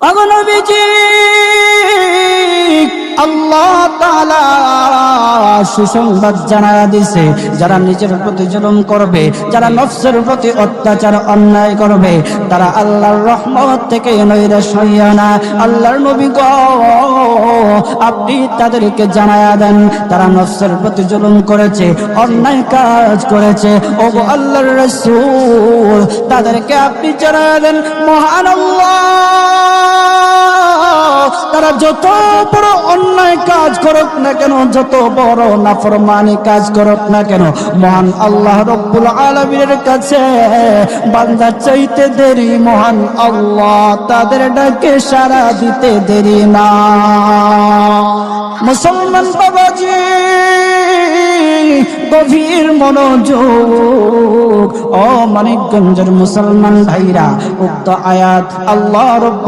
ওগো নবীজি, আল্লাহ তাআলা সুসংবাদ জানায়া দিছে, যারা নিজের প্রতি জুলুম করবে, যারা নফসের প্রতি অত্যাচার অন্যায় করবে, তারা আল্লাহর রহমত থেকে নৈরাশ হইয়া না। আল্লাহর নবী গো, আপনি তাদেরকে জানায়া দেন, তারা নফসের প্রতি জুলুম করেছে, অন্যায় কাজ করেছে। ওগো আল্লাহর রাসূল, তাদেরকে আপনি জানায়া দেন, মহান আল্লাহ তারা যত বড় অন্যায় কাজ করুক না কেন, যত বড় নাফরমানি কাজ করুক না কেন, মহান আল্লাহ রব্বুল আলামিনের কাছে বান্দা চাইতে দেরি, মহান আল্লাহ তাদের ডাকে সাড়া দিতে দেরি না। মুসলমান বাবাজি, গভীর মনোযোগ, ও মানিকগঞ্জের মুসলমান ভাইরা, উক্ত আয়াত আল্লাহ রব্বুল